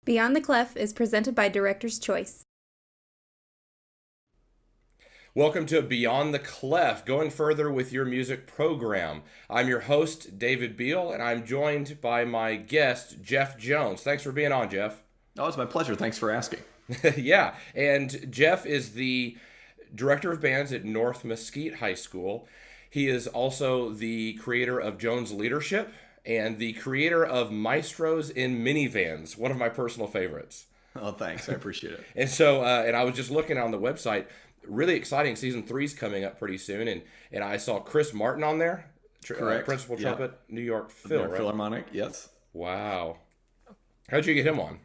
Beyond the Clef is presented by Director's Choice. Welcome to Beyond the Clef, going further with your music program. I'm your host, David Beal, and I'm joined by my guest, Jeff Jones. Thanks for being on, Jeff. Oh, it's my pleasure. Thanks for asking. Yeah, and Jeff is the director of bands at North Mesquite High School. He is also the creator of Jones Leadership and the creator of Maestros in Minivans, one of my personal favorites. Oh, thanks. I appreciate it. And I was just looking on the website. Really exciting. Season 3's coming up pretty soon, and I saw Chris Martin on there, Correct. principal Yep. trumpet, New York New Phil, York right? Philharmonic, yes. Wow. How'd you get him on?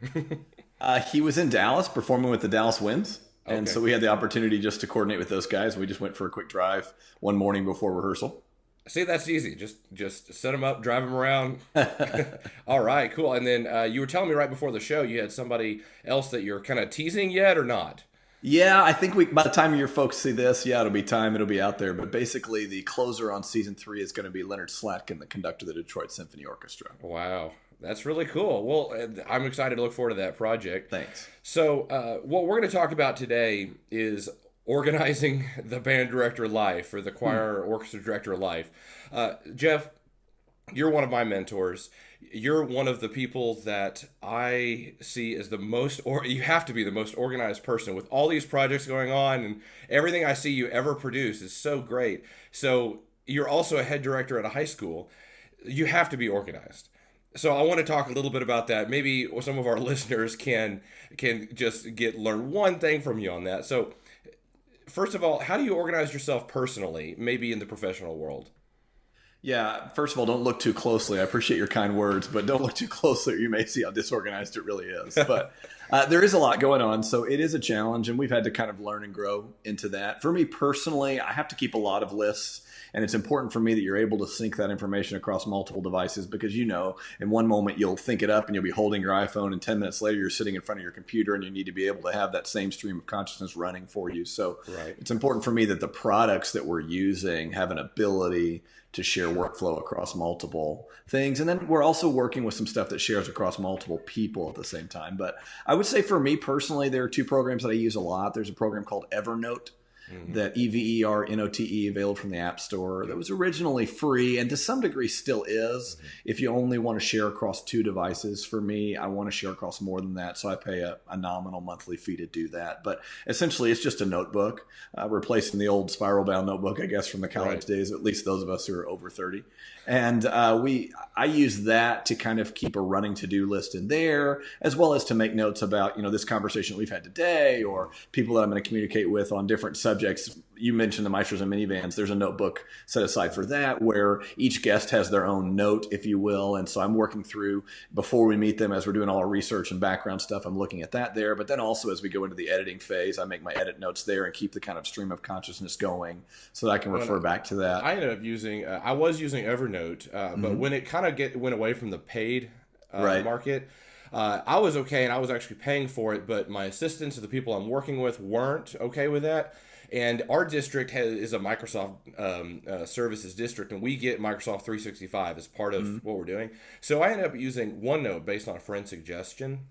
He was in Dallas performing with the Dallas Winds. And Okay. so we had the opportunity just to coordinate with those guys. We just went for a quick drive one morning before rehearsal. See, that's easy. Just set him up, drive him around. All right, cool. And then you were telling me right before the show you had somebody else that you're kind of teasing yet or not? Yeah, I think by the time your folks see this, it'll be time. It'll be out there. But basically, the closer on season 3 is going to be Leonard Slatkin, the conductor of the Detroit Symphony Orchestra. Wow. That's really cool. Well, I'm excited to look forward to that project. Thanks. So, what we're going to talk about today is organizing the band director life or the choir or orchestra director life. Jeff, you're one of my mentors. You're one of the people that I see as the most, or you have to be the most organized person with all these projects going on, and everything I see you ever produce is so great. So, you're also a head director at a high school. You have to be organized. So I want to talk a little bit about that. Maybe some of our listeners can just learn one thing from you on that. So first of all, how do you organize yourself personally, maybe in the professional world? Yeah, first of all, don't look too closely. I appreciate your kind words, but don't look too closely or you may see how disorganized it really is. But there is a lot going on, so it is a challenge, and we've had to kind of learn and grow into that. For me personally, I have to keep a lot of lists, and it's important for me that you're able to sync that information across multiple devices because, in one moment you'll think it up and you'll be holding your iPhone, and 10 minutes later you're sitting in front of your computer and you need to be able to have that same stream of consciousness running for you. So Right. it's important for me that the products that we're using have an ability to share workflow across multiple things. And then we're also working with some stuff that shares across multiple people at the same time. But I would say for me personally, there are 2 programs that I use a lot. There's a program called Evernote, that Evernote, available from the App Store, that was originally free and to some degree still is. If you only want to share across 2 devices, for me, I want to share across more than that, so I pay a nominal monthly fee to do that. But essentially, it's just a notebook, replacing the old spiral bound notebook, I guess, from the college Right. days, at least those of us who are over 30. And I use that to kind of keep a running to-do list in there, as well as to make notes about, this conversation we've had today or people that I'm going to communicate with on different subjects. You mentioned the Maestros and Minivans. There's a notebook set aside for that where each guest has their own note, if you will. And so I'm working through before we meet them as we're doing all our research and background stuff. I'm looking at that there. But then also as we go into the editing phase, I make my edit notes there and keep the kind of stream of consciousness going so that I can refer back to that. I ended up using I was using Evernote, but when it kind of went away from the paid Right. market, I was okay, and I was actually paying for it, but my assistants, the people I'm working with, weren't okay with that. And our district is a Microsoft services district, and we get Microsoft 365 as part of what we're doing. So I ended up using OneNote based on a friend's suggestion,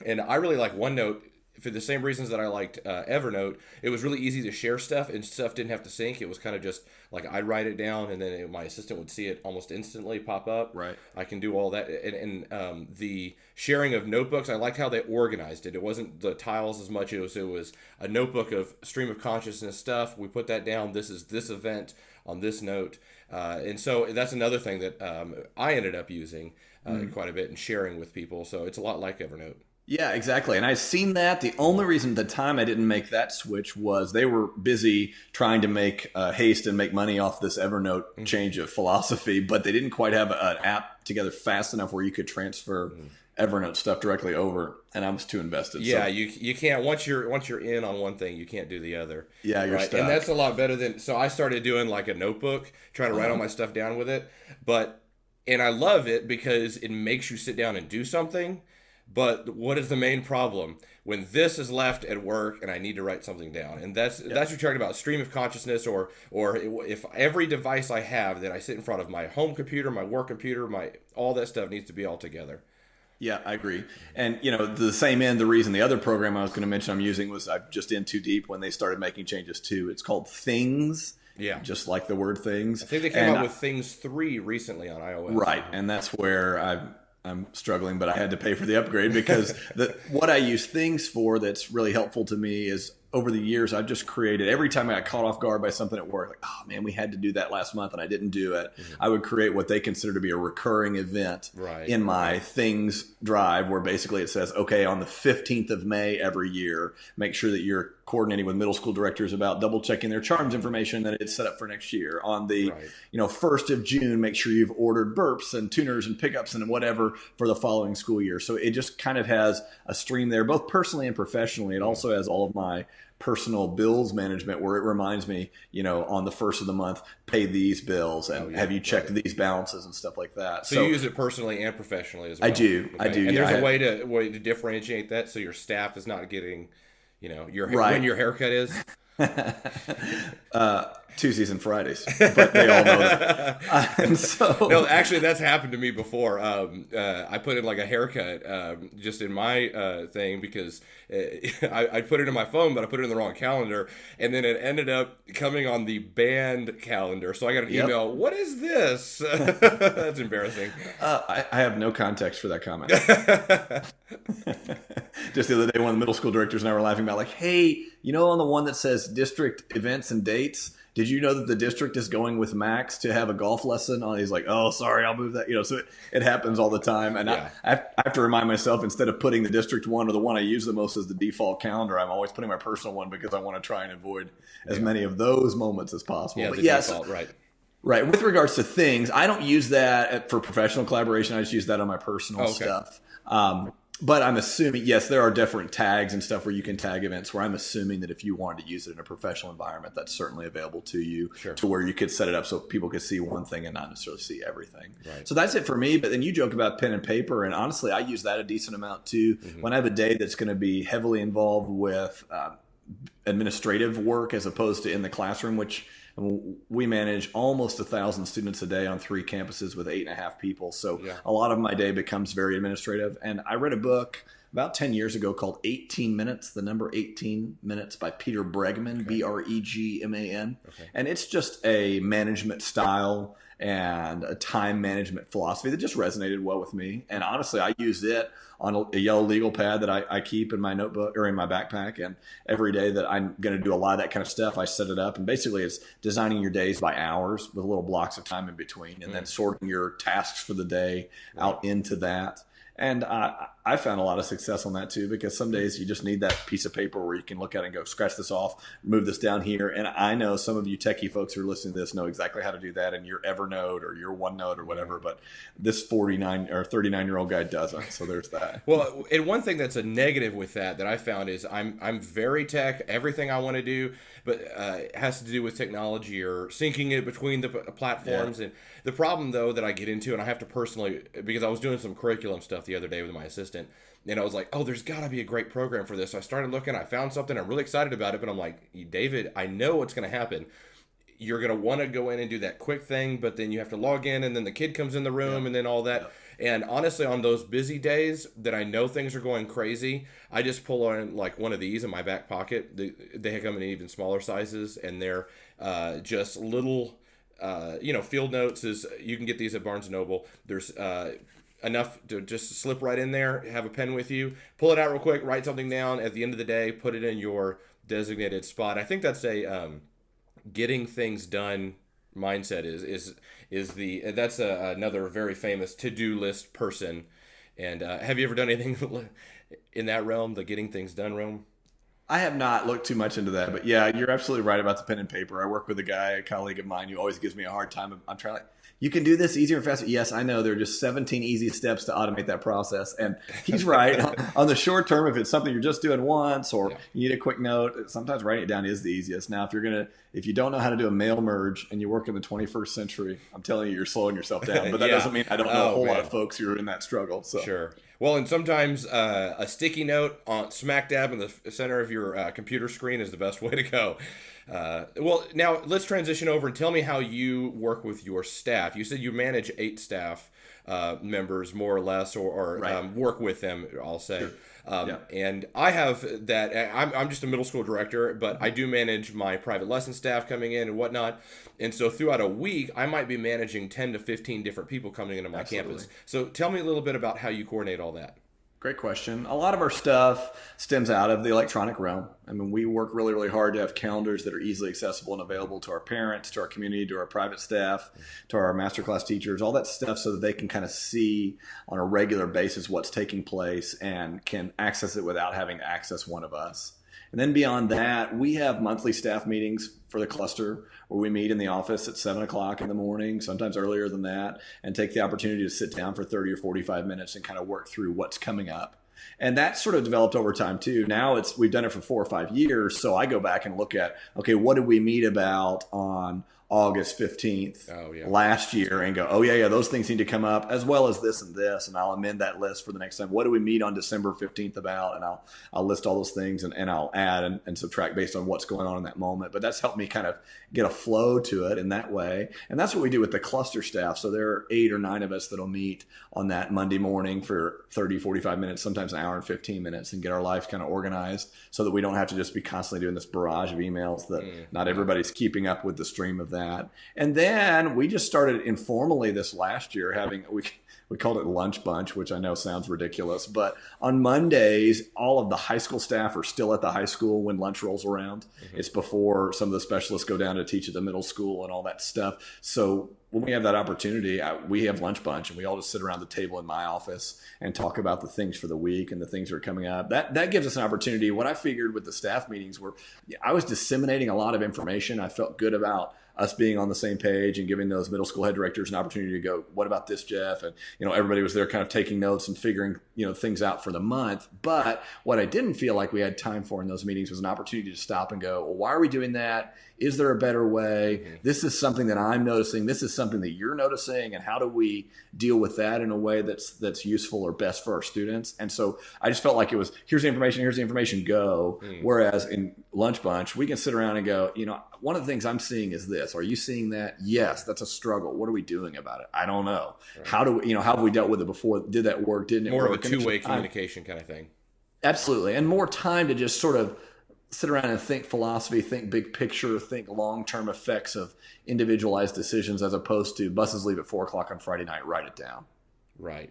and I really like OneNote for the same reasons that I liked Evernote. It was really easy to share stuff, and stuff didn't have to sync. It was kind of just like I'd write it down, and then my assistant would see it almost instantly pop up. Right. I can do all that, and the sharing of notebooks. I liked how they organized it. It wasn't the tiles as much as it was a notebook of stream of consciousness stuff. We put that down. This is this event on this note, and so that's another thing that I ended up using quite a bit and sharing with people. So it's a lot like Evernote. Yeah, exactly. And I've seen that. The only reason at the time I didn't make that switch was they were busy trying to make haste and make money off this Evernote change of philosophy, but they didn't quite have an app together fast enough where you could transfer Evernote stuff directly over, and I was too invested. Yeah, So, you can't once you're in on one thing, you can't do the other. yeah, you're Right, stuck. and that's a lot better than. So I started doing like a notebook, trying to write all my stuff down with it, and I love it because it makes you sit down and do something. But what is the main problem? When this is left at work and I need to write something down, and that's what you're talking about, stream of consciousness, or if every device I have that I sit in front of, my home computer, my work computer, my all that stuff needs to be all together. Yeah, I agree. And the same end, the reason the other program I was going to mention I'm using was I'm just in too deep when they started making changes too. It's called Things. Yeah. Just like the word things. I think they came out with Things 3 recently on iOS. Right. And that's where I'm struggling, but I had to pay for the upgrade because what I use Things for that's really helpful to me is over the years, I've just created, every time I got caught off guard by something at work, like, oh man, we had to do that last month and I didn't do it. I would create what they consider to be a recurring event in my Things drive where basically it says, okay, on the 15th of May every year, make sure that you're coordinating with middle school directors about double checking their charms information that it's set up for next year. On the 1st of June, make sure you've ordered burps and tuners and pickups and whatever for the following school year. So it just kind of has a stream there, both personally and professionally. It also has all of my personal bills management where it reminds me, on the first of the month, pay these bills and have you checked these balances and stuff like that. So you use it personally and professionally as well. I do. Okay. And there's a way to differentiate that so your staff is not getting, when your haircut is. Tuesdays and Fridays, but they all know that. And so, no, actually, that's happened to me before. I put in like a haircut just in my thing because I put it in my phone, but I put it in the wrong calendar, and then it ended up coming on the band calendar. So I got an email. What is this? That's embarrassing. I have no context for that comment. Just the other day, one of the middle school directors and I were laughing about, like, hey, on the one that says district events and dates, did you know that the district is going with Max to have a golf lesson? He's like, oh, sorry, I'll move that. So it happens all the time. And I have to remind myself, instead of putting the district one or the one I use the most as the default calendar, I'm always putting my personal one because I want to try and avoid as many of those moments as possible. Yeah, but default, right. Right. With regards to Things, I don't use that for professional collaboration. I just use that on my personal stuff. But I'm assuming, yes, there are different tags and stuff where you can tag events where I'm assuming that if you wanted to use it in a professional environment, that's certainly available to you to where you could set it up so people could see one thing and not necessarily see everything. Right. So that's it for me. But then you joke about pen and paper. And honestly, I use that a decent amount too. When I have a day that's going to be heavily involved with administrative work as opposed to in the classroom, which we manage almost 1,000 students a day on 3 campuses with 8.5 people. So a lot of my day becomes very administrative. And I read a book about 10 years ago called 18 Minutes, the number 18 Minutes by Peter Bregman, Bregman. And it's just a management style and a time management philosophy that just resonated well with me. And honestly, I use it on a yellow legal pad that I keep in my notebook or in my backpack. And every day that I'm going to do a lot of that kind of stuff, I set it up. And basically it's designing your days by hours with little blocks of time in between and then sorting your tasks for the day out into that. And I found a lot of success on that too, because some days you just need that piece of paper where you can look at it and go, scratch this off, move this down here. And I know some of you techie folks who are listening to this know exactly how to do that in your Evernote or your OneNote or whatever. But this 49 or 39-year-old guy doesn't. So there's that. Well, and one thing that's a negative with that I found is I'm very tech. Everything I want to do, but it has to do with technology or syncing it between the platforms. And the problem, though, that I get into, and I have to personally, because I was doing some curriculum stuff the other day with my assistant, and I was like, oh, there's got to be a great program for this. So I started looking, I found something, I'm really excited about it, but I'm like, David, I know what's going to happen. You're going to want to go in and do that quick thing, but then you have to log in, and then the kid comes in the room, and then all that. And honestly, on those busy days that I know things are going crazy, I just pull on like one of these in my back pocket. They come in even smaller sizes, and they're just little, field notes. You can get these at Barnes & Noble. There's enough to just slip right in there, have a pen with you, pull it out real quick, write something down. At the end of the day, put it in your designated spot. I think that's a getting things done mindset that's another very famous to-do list person. And have you ever done anything in that realm, the getting things done realm? I have not looked too much into that, but yeah, you're absolutely right about the pen and paper. I work with a colleague of mine who always gives me a hard time. I'm trying you can do this easier and faster. Yes, I know. There are just 17 easy steps to automate that process. And he's right. On the short term, if it's something you're just doing once or you need a quick note, sometimes writing it down is the easiest. Now, if you don't know how to do a mail merge and you work in the 21st century, I'm telling you, you're slowing yourself down. But that doesn't mean I don't know a whole lot of folks who are in that struggle. So. Sure. Well, and sometimes a sticky note on smack dab in the center of your computer screen is the best way to go. Well, now let's transition over and tell me how you work with your staff. You said you manage 8 staff. members more or less, or Right. work with them, I'll say. Sure. Yeah. And I have that. I'm just a middle school director, but I do manage my private lesson staff coming in and whatnot. And so throughout a week, I might be managing 10 to 15 different people coming into my Absolutely. campus. So tell me a little bit about how you coordinate all that. Great question. A lot of our stuff stems out of the electronic realm. I mean, we work really, really hard to have calendars that are easily accessible and available to our parents, to our community, to our private staff, to our masterclass teachers, all that stuff so that they can kind of see on a regular basis what's taking place and can access it without having to access one of us. And then beyond that, we have monthly staff meetings for the cluster where we meet in the office at 7 o'clock in the morning, sometimes earlier than that, and take the opportunity to sit down for 30 or 45 minutes and kind of work through what's coming up. And that sort of developed over time too. Now we've done it for 4 or 5 years. So I go back and look at, okay, what did we meet about on August 15th last year and go, oh yeah, those things need to come up as well as this and this. And I'll amend that list for the next time. What do we meet on December 15th about? And I'll list all those things and I'll add and subtract based on what's going on in that moment. But that's helped me kind of get a flow to it in that way. And that's what we do with the cluster staff. So there are 8 or 9 of us that'll meet on that Monday morning for 30, 45 minutes, sometimes an hour and 15 minutes, and get our life kind of organized so that we don't have to just be constantly doing this barrage of emails that not everybody's keeping up with the stream of that. And then we just started informally this last year we called it lunch bunch, which I know sounds ridiculous, but on Mondays, all of the high school staff are still at the high school when lunch rolls around. Mm-hmm. It's before some of the specialists go down to teach at the middle school and all that stuff. So when we have that opportunity, we have lunch bunch and we all just sit around the table in my office and talk about the things for the week and the things that are coming up. That gives us an opportunity. What I figured with the staff meetings were I was disseminating a lot of information. I felt good about us being on the same page and giving those middle school head directors an opportunity to go, what about this, Jeff? And, everybody was there kind of taking notes and figuring, things out for the month. But what I didn't feel like we had time for in those meetings was an opportunity to stop and go, well, why are we doing that? Is there a better way? Mm-hmm. This is something that I'm noticing. This is something that you're noticing. And how do we deal with that in a way that's useful or best for our students? And so I just felt like it was, here's the information, go. Mm-hmm. Whereas in lunch bunch, we can sit around and go, one of the things I'm seeing is this. Are you seeing that? Yes, that's a struggle. What are we doing about it? I don't know. Right. How do we, how have we dealt with it before? Did that work? Didn't it work? More of a two-way communication kind of thing. Absolutely. And more time to just sort of sit around and think philosophy, think big picture, think long-term effects of individualized decisions as opposed to buses leave at 4 o'clock on Friday night, write it down. Right.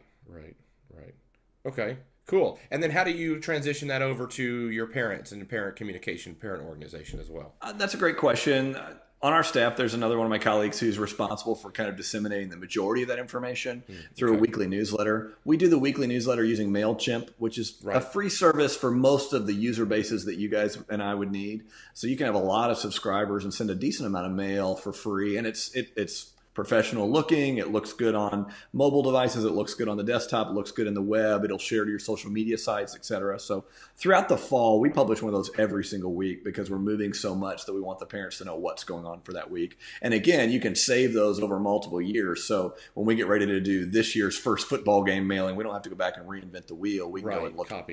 Okay, cool. And then how do you transition that over to your parents and parent communication, parent organization as well? That's a great question. On our staff, there's another one of my colleagues who's responsible for kind of disseminating the majority of that information through a weekly newsletter. We do the weekly newsletter using MailChimp, which is a free service for most of the user bases that you guys and I would need. So you can have a lot of subscribers and send a decent amount of mail for free. And it's professional looking. It looks good on mobile devices. It looks good on the desktop. It looks good in the web. It'll share to your social media sites, etc. So throughout the fall, we publish one of those every single week because we're moving so much that we want the parents to know what's going on for that week. And again, you can save those over multiple years. So when we get ready to do this year's first football game mailing, we don't have to go back and reinvent the wheel. We can go and look at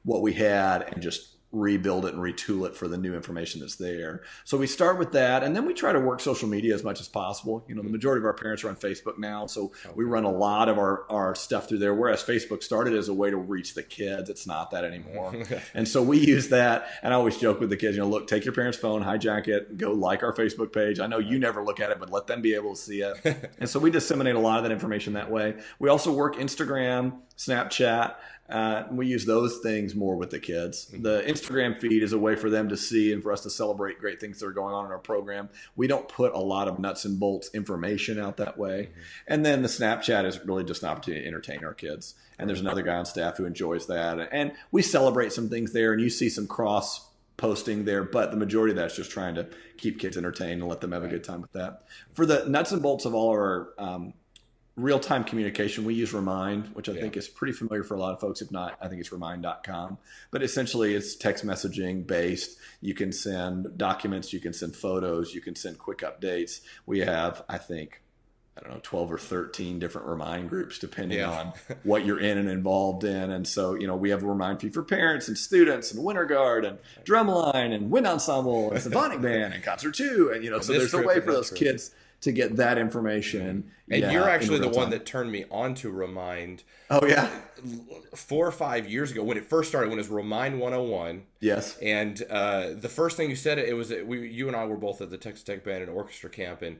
what we had and just rebuild it and retool it for the new information that's there. So we start with that, and then we try to work social media as much as possible. The majority of our parents are on Facebook now, so we run a lot of our stuff through there, whereas Facebook started as a way to reach the kids. It's not that anymore. And so we use that, and I always joke with the kids, look, take your parents' phone, hijack it, go like our Facebook page. I know you never look at it, but let them be able to see it. And so we disseminate a lot of that information that way. We also work Instagram, Snapchat. We use those things more with the kids. The Instagram feed is a way for them to see and for us to celebrate great things that are going on in our program. We don't put a lot of nuts and bolts information out that way. Mm-hmm. And then the Snapchat is really just an opportunity to entertain our kids. And there's another guy on staff who enjoys that. And we celebrate some things there, and you see some cross posting there, but the majority of that's just trying to keep kids entertained and let them have a good time with that. For the nuts and bolts of all our real-time communication, we use Remind, which I think is pretty familiar for a lot of folks. If not, I think it's remind.com. But essentially, it's text messaging based. You can send documents, you can send photos, you can send quick updates. We have, I think, 12 or 13 different Remind groups, depending on what you're in and involved in. And so, we have a Remind feed for parents and students and Winter Guard and Drumline and Wind Ensemble and Symphonic Band and Concert 2. And, so there's a way for those kids to get that information. And yeah, you're in actually the real one time. that turned me on to Remind Oh yeah. 4 or 5 years ago when it first started, when it was Remind 101. Yes. And the first thing you said, it was you and I were both at the Texas Tech Band and Orchestra Camp, and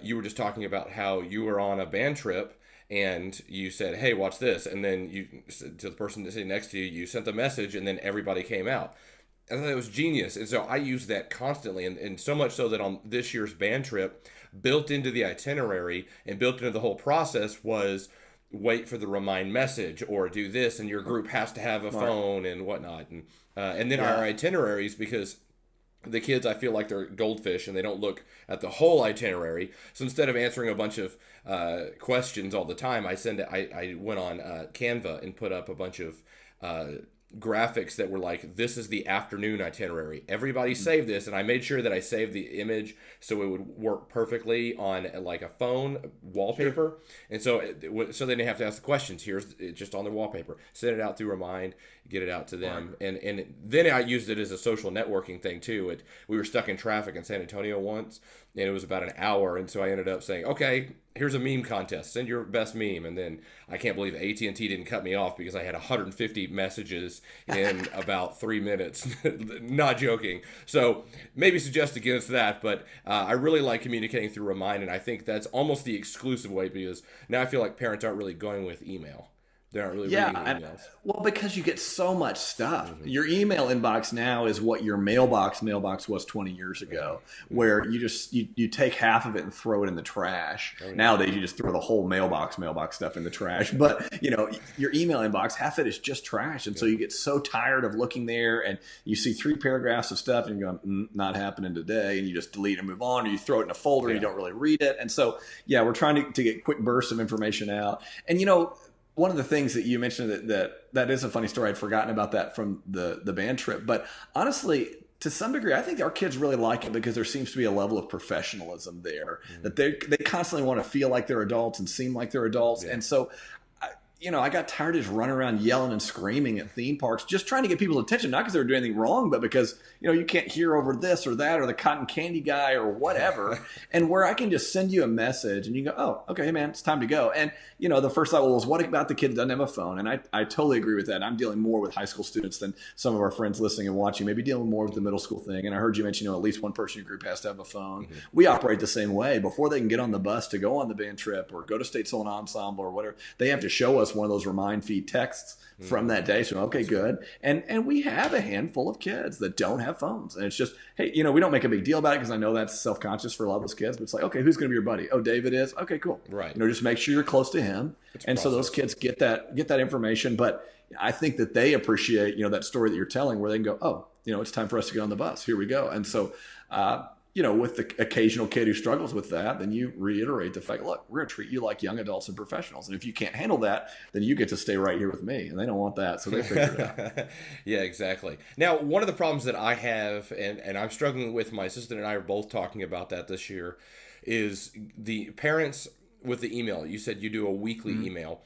you were just talking about how you were on a band trip, and you said, "Hey, watch this," and then you to the person sitting next to you, you sent the message, and then everybody came out. I thought it was genius, and so I use that constantly, and so much so that on this year's band trip, built into the itinerary and built into the whole process was wait for the remind message or do this, and your group has to have a phone and whatnot, and then our itineraries, because the kids, I feel like they're goldfish and they don't look at the whole itinerary. So instead of answering a bunch of questions all the time, I went on Canva and put up a bunch of graphics that were like, this is the afternoon itinerary. Everybody save this, and I made sure that I saved the image so it would work perfectly on like a phone wallpaper. Sure. And so they didn't have to ask the questions. Here's it just on their wallpaper. Send it out through Remind, get it out to them, and then I used it as a social networking thing too. We were stuck in traffic in San Antonio once, and it was about an hour, and so I ended up saying, okay, here's a meme contest. Send your best meme. And then I can't believe AT&T didn't cut me off because I had 150 messages in about 3 minutes. Not joking. So maybe suggest against that, but I really like communicating through Remind, and I think that's almost the exclusive way, because now I feel like parents aren't really going with email. They aren't really reading emails. Well, because you get so much stuff. Mm-hmm. Your email inbox now is what your mailbox was 20 years ago, where you take half of it and throw it in the trash. Oh, yeah. Nowadays, you just throw the whole mailbox stuff in the trash. But, your email inbox, half of it is just trash. And so you get so tired of looking there, and you see 3 paragraphs of stuff and you're going, not happening today. And you just delete and move on, or you throw it in a folder and you don't really read it. And so, we're trying to get quick bursts of information out. And, one of the things that you mentioned that is a funny story. I'd forgotten about that from the band trip. But honestly, to some degree, I think our kids really like it because there seems to be a level of professionalism there, that they constantly want to feel like they're adults and seem like they're adults. Yeah. And so, I got tired of just running around yelling and screaming at theme parks, just trying to get people's attention, not because they were doing anything wrong, but because, you can't hear over this or that or the cotton candy guy or whatever. And where I can just send you a message and you go, oh, okay, man, it's time to go. And, the first thought was, what about the kid that doesn't have a phone? And I totally agree with that. I'm dealing more with high school students than some of our friends listening and watching, maybe dealing more with the middle school thing. And I heard you mention, at least one person in your group has to have a phone. Mm-hmm. We operate the same way. Before they can get on the bus to go on the band trip or go to State Soul Ensemble or whatever, they have to show us one of those Remind feed texts from that day. So, okay, good. And we have a handful of kids that don't have phones. And it's just, hey, we don't make a big deal about it because I know that's self-conscious for a lot of those kids, but it's like, okay, who's going to be your buddy? Oh, David is? Okay, cool. Right. Just make sure you're close to him. And so those kids get that information. But I think that they appreciate, that story that you're telling where they can go, oh, it's time for us to get on the bus. Here we go. And so, with the occasional kid who struggles with that, then you reiterate the fact, look, we're going to treat you like young adults and professionals. And if you can't handle that, then you get to stay right here with me. And they don't want that, so they figure it out. Yeah, exactly. Now, one of the problems that I have, and I'm struggling with, my assistant and I are both talking about that this year, is the parents with the email. You said you do a weekly email.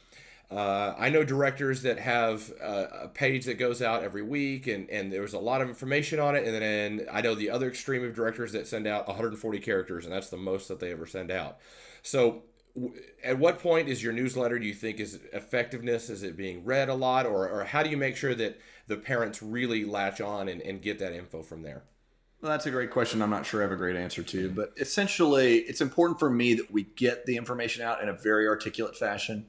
I know directors that have a page that goes out every week, and there's a lot of information on it. And then I know the other extreme of directors that send out 140 characters, and that's the most that they ever send out. So at what point is your newsletter, do you think, is effectiveness? Is it being read a lot? Or how do you make sure that the parents really latch on and get that info from there? Well, that's a great question. I'm not sure I have a great answer to, but essentially it's important for me that we get the information out in a very articulate fashion,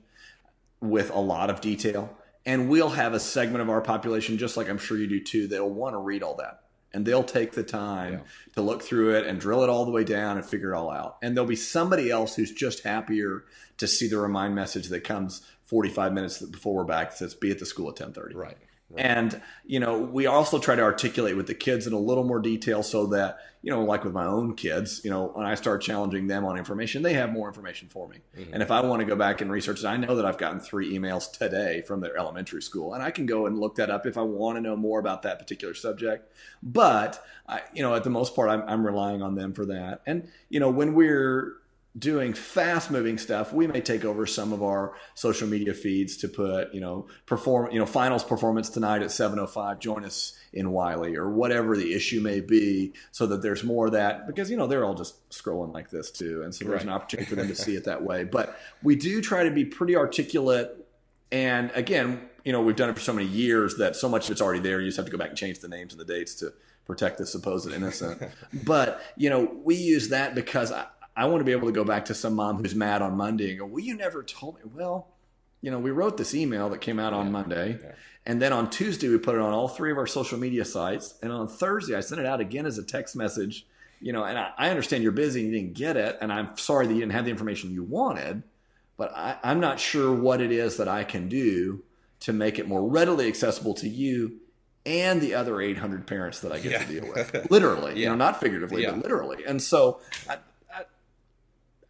with a lot of detail. And we'll have a segment of our population, just like I'm sure you do too, that'll want to read all that. And they'll take the time to look through it and drill it all the way down and figure it all out. And there'll be somebody else who's just happier to see the Remind message that comes 45 minutes before we're back that says, be at the school at 10:30. Right. And, we also try to articulate with the kids in a little more detail so that, like with my own kids, when I start challenging them on information, they have more information for me. Mm-hmm. And if I want to go back and research it, I know that I've gotten 3 emails today from their elementary school, and I can go and look that up if I want to know more about that particular subject. But, at the most part, I'm relying on them for that. And, when we're doing fast moving stuff, we may take over some of our social media feeds to put, finals performance tonight at 7:05. Join us in Wiley or whatever the issue may be, so that there's more of that, because, they're all just scrolling like this too. And so there's an opportunity for them to see it that way. But we do try to be pretty articulate. And again, we've done it for so many years that so much of it's already there. You just have to go back and change the names and the dates to protect the supposed innocent. But, we use that because I want to be able to go back to some mom who's mad on Monday and go, well, you never told me. Well, we wrote this email that came out on Monday. Yeah. And then on Tuesday, we put it on all 3 of our social media sites. And on Thursday, I sent it out again as a text message. And I understand you're busy and you didn't get it. And I'm sorry that you didn't have the information you wanted. But I'm not sure what it is that I can do to make it more readily accessible to you and the other 800 parents that I get to deal with. Literally, not figuratively, but literally. And so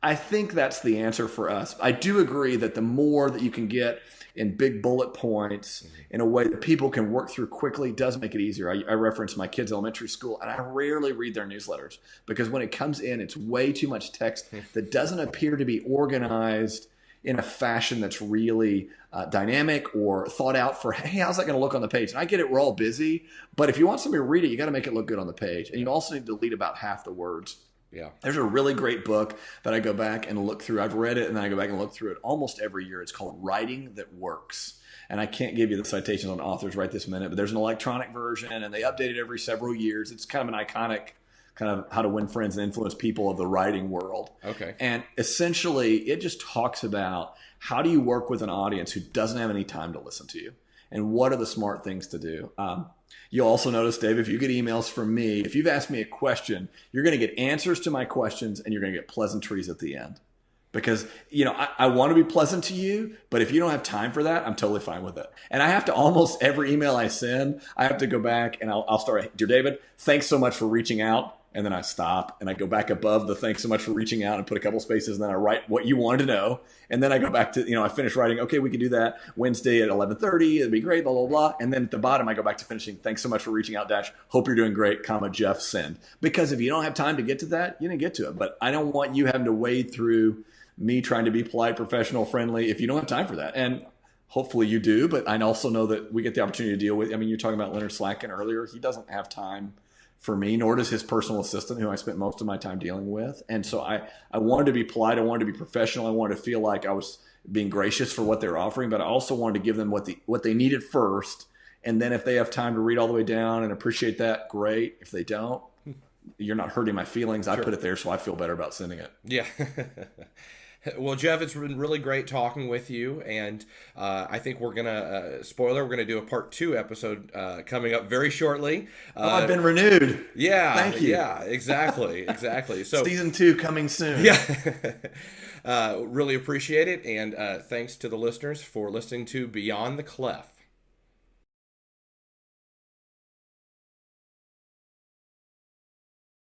I think that's the answer for us. I do agree that the more that you can get in big bullet points in a way that people can work through quickly does make it easier. I reference my kids' elementary school, and I rarely read their newsletters because when it comes in, it's way too much text that doesn't appear to be organized in a fashion that's really dynamic or thought out for, hey, how's that going to look on the page? And I get it, we're all busy, but if you want somebody to read it, you got to make it look good on the page. And you also need to delete about half the words. Yeah. There's a really great book that I go back and look through. I've read it and then I go back and look through it almost every year. It's called Writing That Works. And I can't give you the citations on authors right this minute, but there's an electronic version and they update it every several years. It's kind of an iconic kind of how to win friends and influence people of the writing world. Okay. And essentially it just talks about how do you work with an audience who doesn't have any time to listen to you and what are the smart things to do. You'll also notice, Dave, if you get emails from me, if you've asked me a question, you're going to get answers to my questions and you're going to get pleasantries at the end. Because, I want to be pleasant to you, but if you don't have time for that, I'm totally fine with it. And I have to almost every email I send, I have to go back and I'll start, Dear David, thanks so much for reaching out. And then I stop and I go back above the thanks so much for reaching out and put a couple spaces. And then I write what you wanted to know. And then I go back to, I finish writing, okay, we can do that Wednesday at 11:30. It'd be great, blah, blah, blah. And then at the bottom, I go back to finishing. Thanks so much for reaching out, dash. Hope you're doing great, comma, Jeff, send. Because if you don't have time to get to that, you didn't get to it. But I don't want you having to wade through me trying to be polite, professional, friendly if you don't have time for that. And hopefully you do. But I also know that we get the opportunity to deal with, you're talking about Leonard Slacken earlier. He doesn't have time for me, nor does his personal assistant, who I spent most of my time dealing with. And so I wanted to be polite. I wanted to be professional. I wanted to feel like I was being gracious for what they were offering, but I also wanted to give them what they needed first. And then if they have time to read all the way down and appreciate that, great. If they don't, you're not hurting my feelings. I put it there so I feel better about sending it. Yeah. Well, Jeff, it's been really great talking with you, and I think we're gonna spoiler. We're gonna do a part 2 episode coming up very shortly. I've been renewed. Yeah, thank you. Yeah, exactly. So season 2 coming soon. Yeah, really appreciate it, and thanks to the listeners for listening to Beyond the Clef.